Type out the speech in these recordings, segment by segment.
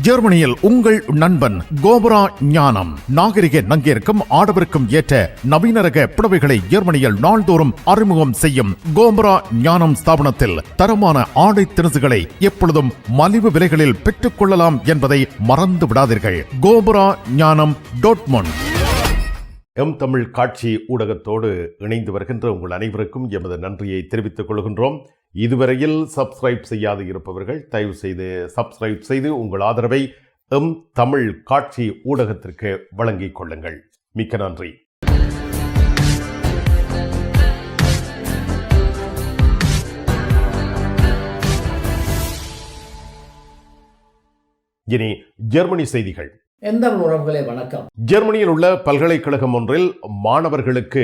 ஜெர்மனியில் உங்கள் நண்பன் கோபரா ஞானம் நாகரிக நங்கிற்கும் ஆடவருக்கும் ஏற்ற நவீன ரக புடவைகளை ஜெர்மனியில் நாள்தோறும் அறிமுகம் செய்யும் கோபரா ஞானம் ஸ்தாபனத்தில் தரமான ஆடை திணுசுகளை எப்பொழுதும் மலிவு விலைகளில் பெற்றுக் கொள்ளலாம் என்பதை மறந்து விடாதீர்கள். கோபரா ஞானம் டாட்மண்ட். எம் தமிழ் காட்சி ஊடகத்தோடு இணைந்து வருகின்ற உங்கள் அனைவருக்கும் எமது நன்றியை தெரிவித்துக் கொள்கின்றோம். இதுவரையில் சப்ஸ்கிரைப் செய்யாது இருப்பவர்கள் தயவு செய்து சப்ஸ்கிரைப் செய்து உங்கள் ஆதரவை எம் தமிழ் காட்சி ஊடகத்திற்கு வழங்கிக் கொள்ளுங்கள். மிக்க நன்றி. இனி ஜெர்மனி செய்திகள். எந்த உறவுகளே வணக்கம். ஜெர்மனியில் உள்ள பல்கலைக்கழகம் ஒன்றில் மாணவர்களுக்கு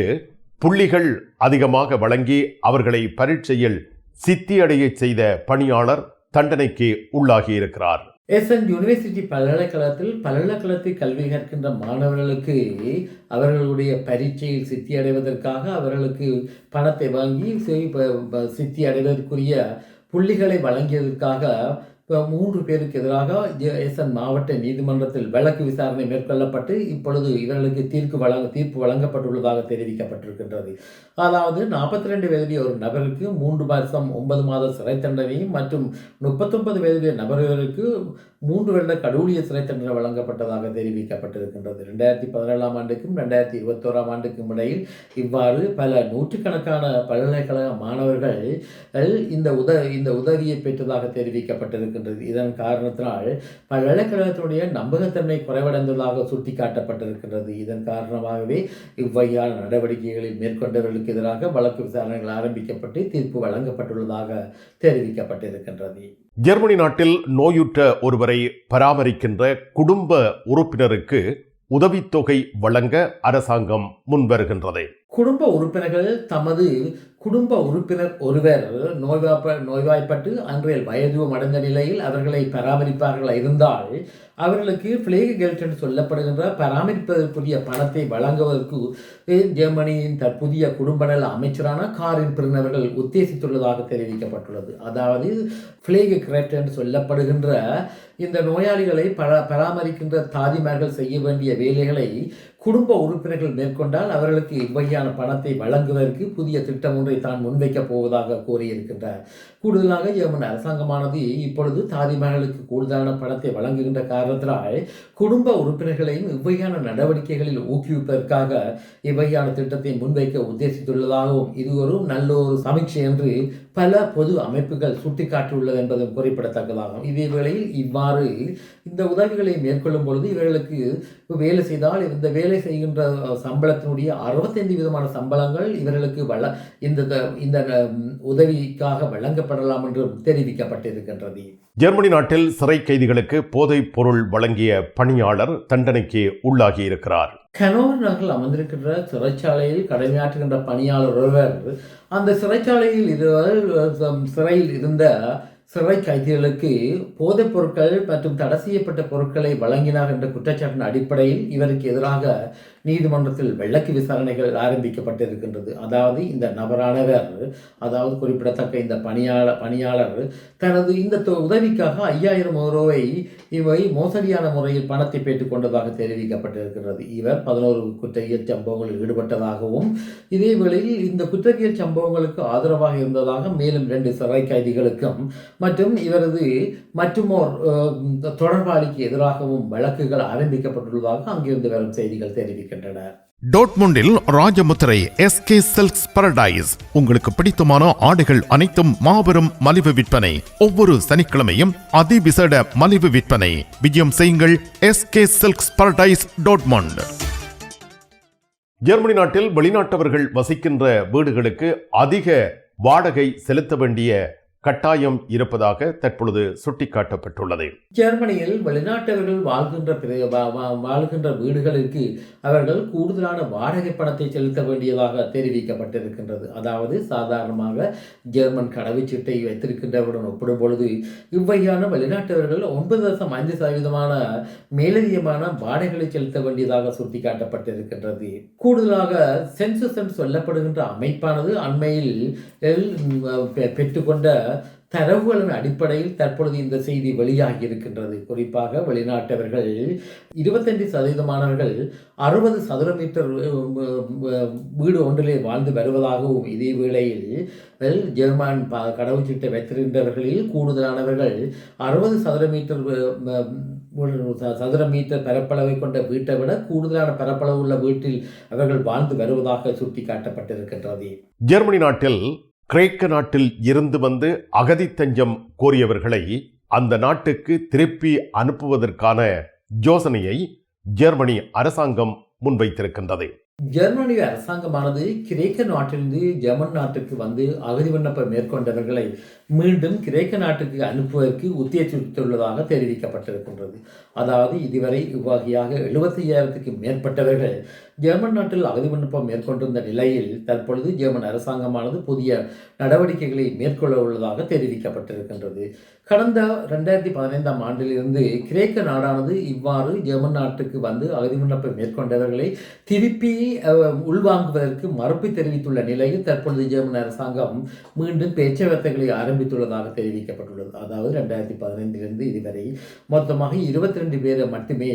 புள்ளிகள் அதிகமாக வழங்கி அவர்களை பரீட்சையில் சித்தியடைய செய்த பணியாளர் தண்டனைக்கு உள்ளாகி இருக்கிறார். எசன் யூனிவர்சிட்டி பல்கலைக்கழகத்தில் கல்வி கற்கின்ற மாணவர்களுக்கு அவர்களுடைய பரீட்சையில் சித்தி அடைவதற்காக அவர்களுக்கு பணத்தை வாங்கி சித்தி அடைவதற்குரிய புள்ளிகளை வழங்கியதற்காக 3 பேருக்கு எதிராக எசன் மாவட்ட நீதிமன்றத்தில் வழக்கு விசாரணை மேற்கொள்ளப்பட்டு இப்பொழுது இவர்களுக்கு தீர்ப்பு வழங்கப்பட்டுள்ளதாக தெரிவிக்கப்பட்டிருக்கின்றது. அதாவது 42 வயதுடைய ஒரு நபருக்கு 3 வருஷம் 9 மாத சிறை தண்டனையும் மற்றும் 39 வயதுடைய நபர்களுக்கு 3 வருட கடூழிய சிறை தண்டனை வழங்கப்பட்டதாக தெரிவிக்கப்பட்டிருக்கின்றது. 2017 ஆண்டுக்கும் 2021 ஆண்டுக்கும் இடையில் இவ்வாறு பல நூற்றுக்கணக்கான பல்கலைக்கழக மாணவர்கள் இந்த உதவியை பெற்றதாக தெரிவிக்கப்பட்டிருக்கின்றது. இதன் காரணத்தினால் பல்கலைக்கழகத்தினுடைய நம்பகத்தன்மை குறைவடைந்ததாக சுட்டிக்காட்டப்பட்டிருக்கின்றது. இதன் காரணமாகவே இவ்வையான நடவடிக்கைகளில் மேற்கொண்டவர்களுக்கு எதிராக வழக்கு விசாரணைகள் ஆரம்பிக்கப்பட்டு தீர்ப்பு வழங்கப்பட்டுள்ளதாக தெரிவிக்கப்பட்டிருக்கின்றது. ஜெர்மனி நாட்டில் நோயுற்ற ஒருவரை பராமரிக்கின்ற குடும்ப உறுப்பினருக்கு உதவித்தொகை வழங்க அரசாங்கம் முன்வருகின்றது. குடும்ப உறுப்பினர்கள் தமது குடும்ப உறுப்பினர் ஒருவர் நோய்வாய்ப்பட்டு அன்றைய வயதுவம் அடைந்த நிலையில் அவர்களை பராமரிப்பார்கள் இருந்தால் அவர்களுக்கு பிளேக் கெல்ட் என்று சொல்லப்படுகின்ற பராமரிப்பதற்குரிய பணத்தை வழங்குவதற்கு ஜெர்மனியின் தற்போதைய குடும்ப நல அமைச்சரான காரின் பிரினவர்கள் உத்தேசித்துள்ளதாக தெரிவிக்கப்பட்டுள்ளது. அதாவது பிளேக் கெல்ட் என்று சொல்லப்படுகின்ற இந்த நோயாளிகளை பராமரிக்கின்ற தாதிமார்கள் செய்ய வேண்டிய வேலைகளை குடும்ப உறுப்பினர்கள் மேற்கொண்டால் அவர்களுக்கு இவ்வகையான பணத்தை வழங்குவதற்கு புதிய திட்டம் ஒன்றை தான் முன்வைக்கப் போவதாக கூறியிருக்கின்றார். கூடுதலாக ஜெர்மன் அரசாங்கமானது இப்பொழுது தாதிமார்களுக்கு கூடுதலான பணத்தை வழங்குகின்ற காரணத்தினால் குடும்ப உறுப்பினர்களையும் இவ்வகையான நடவடிக்கைகளில் ஊக்குவிப்பதற்காக இவ்வகையான திட்டத்தை முன்வைக்க உத்தேசித்துள்ளதாகவும் இது ஒரு நல்ல ஒரு சமீட்சை என்று பல பொது அமைப்புகள் சுட்டிக்காட்டியுள்ளது என்பதும் குறிப்பிடத்தக்கதாகும். இதே வேளையில் இவ்வாறு இந்த உதவிகளை மேற்கொள்ளும் பொழுது இவர்களுக்கு வேலை செய்தால் இந்த வேலை செய்கின்ற சம்பளத்தினுடைய 65% சம்பளங்கள் இவர்களுக்கு இந்த உதவிக்காக வழங்கப்படலாம் என்றும் தெரிவிக்கப்பட்டிருக்கின்றது. ஜெர்மனி நாட்டில் சிறை கைதிகளுக்கு போதைப் பொருள் வழங்கிய பணியாளர் தண்டனைக்கு உள்ளாகி இருக்கிறார். ஹனோவர் நகரில் அமர்ந்திருக்கின்ற சிறைச்சாலையில் கடமையாற்றுகின்ற பணியாளர் ஒருவர் அந்த சிறையில் இருந்த சிறை கைதிகளுக்கு போதைப் பொருட்கள் மற்றும் தடை செய்யப்பட்ட பொருட்களை வழங்கினார் என்ற குற்றச்சாட்டின் அடிப்படையில் இவருக்கு எதிராக நீதிமன்றத்தில் வழக்கு விசாரணைகள் ஆரம்பிக்கப்பட்டிருக்கின்றது. அதாவது இந்த நபரானவர், அதாவது குறிப்பிடத்தக்க இந்த பணியாளர் தனது இந்த உதவிக்காக 5000 யூரோவை இவை மோசடியான முறையில் பணத்தை பெற்றுக் கொண்டதாக தெரிவிக்கப்பட்டிருக்கிறது. இவர் 11 குற்றவியல் சம்பவங்களில் ஈடுபட்டதாகவும் இதே வேளையில் இந்த குற்றவியல் சம்பவங்களுக்கு ஆதரவாக இருந்ததாக மேலும் 2 சிறை கைதிகளுக்கும் மற்றும் இவரது மற்றுமோர் தொடர்பாளிக்கு எதிராகவும் வழக்குகள் ஆரம்பிக்கப்பட்டுள்ளதாக அங்கிருந்து வரும் செய்திகள் தெரிவிக்கின்றன. டோட்முண்டில் ராஜமுத்திரை எஸ்கே சில்க்ஸ் பாரடைஸ் உங்களுக்கு பிடித்தமான ஆடைகள் அனைத்தும் மாபெரும் மலிவு விற்பனை. ஒவ்வொரு சனிக்கிழமையும் அதிவிசேட மலிவு விற்பனை. விஜயம் செய்யுங்கள் SK silks Paradise Dortmund. Germany நாட்டில் வெளிநாட்டவர்கள் வசிக்கின்ற வீடுகளுக்கு அதிக வாடகை செலுத்த வேண்டிய கட்டாயம் இருப்பதாக தற்பொழுது சுட்டிக்காட்டப்பட்டுள்ளது. ஜெர்மனியில் வெளிநாட்டவர்கள் வாழ்கின்ற வீடுகளுக்கு அவர்கள் கூடுதலான வாடகை பணத்தை செலுத்த வேண்டியதாக தெரிவிக்கப்பட்டிருக்கின்றது. அதாவது சாதாரணமாக ஜெர்மன் கடவுச்சீட்டை வைத்திருக்கின்றவருடன் ஒப்பிடும் பொழுது இவ்வகையான வெளிநாட்டவர்கள் 9.5% மேலதிகமான வாடகைகளை செலுத்த வேண்டியதாக சுட்டிக்காட்டப்பட்டிருக்கின்றது. கூடுதலாக சென்சஸ் சொல்லப்படுகின்ற அமைப்பானது அண்மையில் பெற்றுக்கொண்ட தரவுகளின் அடிப்படையில் தற்பொழுது இந்த செய்தி வெளியாகி இருக்கின்றது. குறிப்பாக வெளிநாட்டவர்கள் 25% 60 சதுர மீட்டர் வீடு ஒன்றிலே வாழ்ந்து வருவதாகவும், இதே வேளையில் ஜெர்மன் கடவுச்சீட்டை வைத்திருக்கின்றவர்களில் கூடுதலானவர்கள் 60 சதுர மீட்டர் பரப்பளவை கொண்ட வீட்டை விட கூடுதலான பரப்பளவு உள்ள வீட்டில் அவர்கள் வாழ்ந்து வருவதாக சுட்டிக்காட்டப்பட்டிருக்கின்றது. ஜெர்மனி நாட்டில் கிரேக்க நாட்டில் இருந்து வந்து அகதி தஞ்சம் கோரியவர்களை அந்த நாட்டுக்கு திருப்பி அனுப்புவதற்கான யோசனையை ஜெர்மனி அரசாங்கம் முன்வைத்திருக்கின்றது. ஜெர்மனி அரசாங்கமானது கிரேக்க நாட்டிலிருந்து ஜெர்மன் நாட்டுக்கு வந்து அகதி விண்ணப்பம் மேற்கொண்டவர்களை மீண்டும் கிரேக்க நாட்டுக்கு அனுப்புவதற்கு உத்தேசித்துள்ளதாக தெரிவிக்கப்பட்டிருக்கின்றது. அதாவது இதுவரை இவ்வகையாக 75,000க்கு மேற்பட்டவர்கள் ஜெர்மன் நாட்டில் அகதி விண்ணப்பம் மேற்கொண்டிருந்த நிலையில் தற்பொழுது ஜெர்மன் அரசாங்கமானது புதிய நடவடிக்கைகளை மேற்கொள்ள உள்ளதாக தெரிவிக்கப்பட்டிருக்கின்றது. கடந்த 2015 ஆண்டிலிருந்து கிரேக்க நாடானது இவ்வாறு ஜெர்மன் நாட்டுக்கு வந்து அகதி விண்ணப்பம் மேற்கொண்டவர்களை திருப்பி உள்வாங்குவதற்கு மறுப்பு தெரிவித்துள்ள நிலையில் தற்பொழுது ஜெர்மன் அரசாங்கம் மீண்டும் பேச்சுவார்த்தைகளை ஆரம்பித்துள்ளதாக தெரிவிக்கப்பட்டுள்ளது. அதாவது 2015 இதுவரை மொத்தமாக 22 பேரை மட்டுமே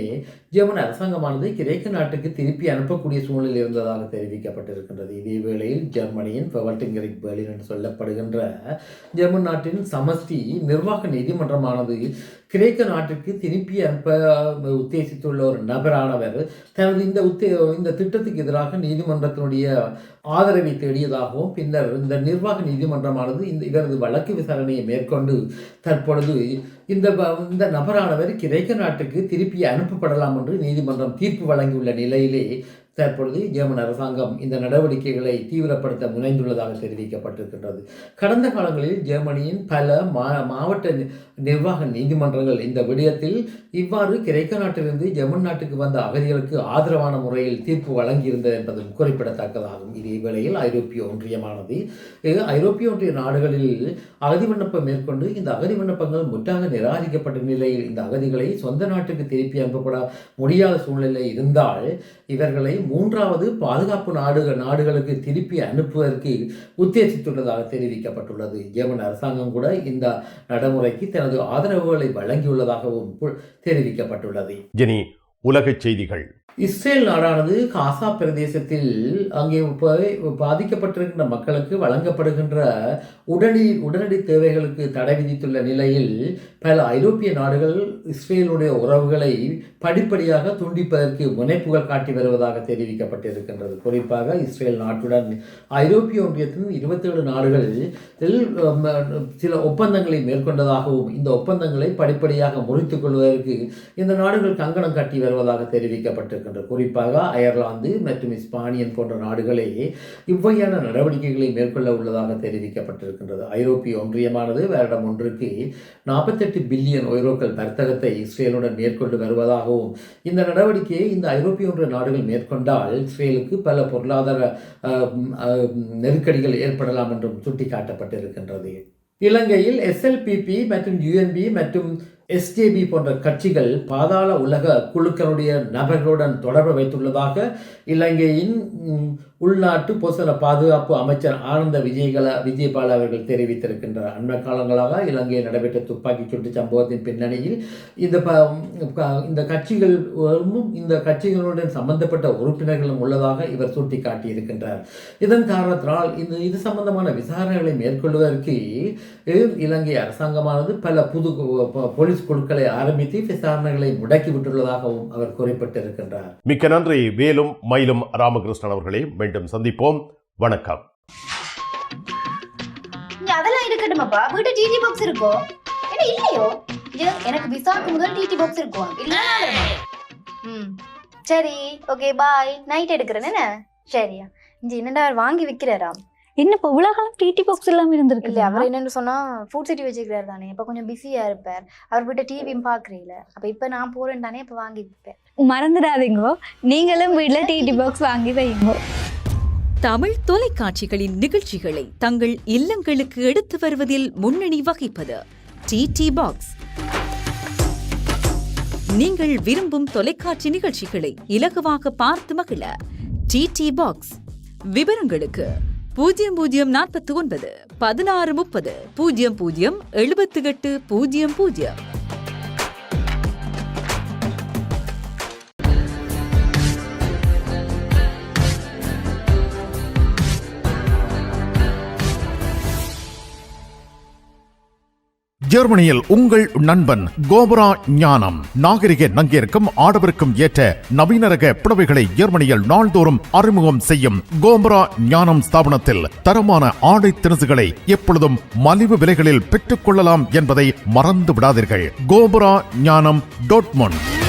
ஜெர்மன் அரசாங்கமானது கிரேக்க நாட்டுக்கு திருப்பி அனுப்பக்கூடிய சூழ்நிலை இருந்ததாக தெரிவிக்கப்பட்டிருக்கின்றது. இதே வேளையில் ஜெர்மனியின் பெவல்டிங்கரிக் பெர்லின் என்று சொல்லப்படுகின்ற ஜெர்மன் நாட்டின் சமஷ்டி நிர்வாக நீதிமன்றமானது கிரேக்க நாட்டிற்கு திருப்பி அனுப்ப உத்தேசித்துள்ள ஒரு நபரானவர் தனது இந்த திட்டத்துக்கு எதிராக நீதிமன்றத்தினுடைய ஆதரவை தேடியதாகவும், பின்னர் இந்த நிர்வாக நீதிமன்றமானது இவரது வழக்கு விசாரணையை மேற்கொண்டு தற்பொழுது இந்த நபரானவர் கிரேக்க நாட்டுக்கு திருப்பி அனுப்பப்படலாம் என்று நீதிமன்றம் தீர்ப்பு வழங்கியுள்ள நிலையிலே தற்பொழுது ஜெர்மன் அரசாங்கம் இந்த நடவடிக்கைகளை தீவிரப்படுத்த முனைந்துள்ளதாக தெரிவிக்கப்பட்டிருக்கின்றது. கடந்த காலங்களில் ஜெர்மனியின் பல மாவட்ட நிர்வாக நீதிமன்றங்கள் இந்த விடயத்தில் இவ்வாறு கிரேக்க நாட்டிலிருந்து ஜெர்மன் நாட்டுக்கு வந்த அகதிகளுக்கு ஆதரவான முறையில் தீர்ப்பு வழங்கியிருந்தது என்பதும் குறிப்பிடத்தக்கதாகும். இதே வேளையில் ஐரோப்பிய ஒன்றியமானது ஐரோப்பிய ஒன்றிய நாடுகளில் அகதி விண்ணப்பம் மேற்கொண்டு இந்த அகதி விண்ணப்பங்கள் முற்றாக நிராகரிக்கப்பட்ட நிலையில் இந்த அகதிகளை சொந்த நாட்டுக்கு திருப்பி அனுப்பப்பட முடியாத சூழ்நிலை இருந்தால் இவர்களை 3வது பாதுகாப்பு நாடுகளுக்கு திருப்பி அனுப்புவதற்கு உத்தேசித்துள்ளதாக தெரிவிக்கப்பட்டுள்ளது. ஜெர்மன் அரசாங்கம் கூட இந்த நடைமுறைக்கு தனது ஆதரவுகளை வழங்கியுள்ளதாகவும் தெரிவிக்கப்பட்டுள்ளது. ஜெனி, உலக செய்திகள். இஸ்ரேல் நாடானது காசா பிரதேசத்தில் அங்கே பாதிக்கப்பட்டிருக்கின்ற மக்களுக்கு வழங்கப்படுகின்ற உடனடி தேவைகளுக்கு தடை விதித்துள்ள நிலையில் பல ஐரோப்பிய நாடுகள் இஸ்ரேலுடைய உறவுகளை படிப்படியாக துண்டிப்பதற்கு முனைப்புகள் காட்டி வருவதாக தெரிவிக்கப்பட்டிருக்கின்றது. குறிப்பாக இஸ்ரேல் நாட்டுடன் ஐரோப்பிய ஒன்றியத்தின் 27 நாடுகள் சில ஒப்பந்தங்களை மேற்கொண்டதாகவும், இந்த ஒப்பந்தங்களை படிப்படியாக முறித்துக் கொள்வதற்கு இந்த நாடுகள் கங்கணம் கட்டி வருவதாக தெரிவிக்கப்பட்டிருக்கின்றது. குறிப்பாக அயர்லாந்து மற்றும் இஸ்பானியன் போன்ற நாடுகளே இவ்வகையான நடவடிக்கைகளை மேற்கொள்ள உள்ளதாக தெரிவிக்கப்பட்டிருக்கின்றது. ஐரோப்பிய ஒன்றியமானது வருடம் ஒன்றுக்கு 48 பில்லியன் யூரோக்கள் வர்த்தகத்தை இஸ்ரேலுடன் மேற்கொண்டு வருவதாகவும், இந்த நடவடிக்கையை இந்த ஐரோப்பிய ஒன்றிய நாடுகள் மேற்கொண்டால் இஸ்ரேலுக்கு பல பொருளாதார நெருக்கடிகள் ஏற்படலாம் என்றும் சுட்டிக்காட்டப்பட்டிருக்கின்றது. இலங்கையில் SLPP மற்றும் UNP மற்றும் SJB போன்ற கட்சிகள் பாதாள உலக குழுக்களுடைய நபர்களுடன் தொடர்பு வைத்துள்ளதாக இலங்கையின் உள்நாட்டு பொதுசன பாதுகாப்பு அமைச்சர் ஆனந்த விஜயபால அவர்கள் தெரிவித்திருக்கின்றனர். அண்மை காலங்களாக இலங்கையில் நடைபெற்ற துப்பாக்கிச் சூட்டு சம்பவத்தின் பின்னணியில் இந்த கட்சிகளுடன் சம்பந்தப்பட்ட உறுப்பினர்களும் உள்ளதாக இவர் சுட்டிக்காட்டியிருக்கின்றார். இதன் காரணத்தினால் இது சம்பந்தமான விசாரணைகளை மேற்கொள்வதற்கு இலங்கை அரசாங்கமானது பல புது போலீஸ் குழுக்களை ஆரம்பித்து விசாரணைகளை முடக்கிவிட்டுள்ளதாகவும் அவர் குறிப்பிட்டிருக்கின்றார். மிக்க நன்றி வேலும் மயிலும் ராமகிருஷ்ணன் அவர்களே. மீண்டும் சந்திப்போம். வணக்கம். அதெல்லாம் இருக்கட்டுமாப்பா, வீட்டு டிடி பாக்ஸ் இருக்கோ என்ன இல்லையோ? எனக்கு விசாக்கு முதல் டிடி பாக்ஸ் இருக்கும் இல்ல? சரி, ஓகே, பாய். நைட் எடுக்கிறேன் என்ன? சரியா? இங்க என்னடா வாங்கி விற்கிறாரா? என்னப்பா உலகம் டிடி பாக்ஸ் எல்லாம் இருந்திருக்கு? இல்ல, அவர் என்னன்னு சொன்னா ஃபுட் சிட்டி வச்சுக்கிறாரு தானே, இப்ப கொஞ்சம் பிஸியா இருப்பார். அவர் வீட்டை டிவியும் பாக்குறீங்கள, அப்ப இப்ப நான் போறேன் தானே, இப்ப வாங்கி விற்பேன். மறந்துடாதீங்க, நீங்களும் வீட்டுல டிடி பாக்ஸ் வாங்கி வைங்க. தமிழ் தொலைக்காட்சிகளின் நிகழ்ச்சிகளை தங்கள் இல்லங்களுக்கு எடுத்து வருவதில் முன்னணி வகிப்பது டிடி பாக்ஸ். நீங்கள் விரும்பும் தொலைக்காட்சி நிகழ்ச்சிகளை இலகுவாக பார்த்து மகிழ டிடி பாக்ஸ். விவரங்களுக்கு 0049 1630 00 78 00. ஜெர்மனியில் உங்கள் நண்பன் கோபரா ஞானம் நாகரிக நங்கிற்கும் ஆடவருக்கும் ஏற்ற நவீன ரக புடவைகளை ஜெர்மனியில் நாள்தோறும் அறிமுகம் செய்யும் கோபரா ஞானம் ஸ்தாபனத்தில் தரமான ஆடை திணுசுகளை எப்பொழுதும் மலிவு விலைகளில் பெற்றுக் கொள்ளலாம் என்பதை மறந்து விடாதீர்கள். கோபரா ஞானம் டாட்மண்ட்.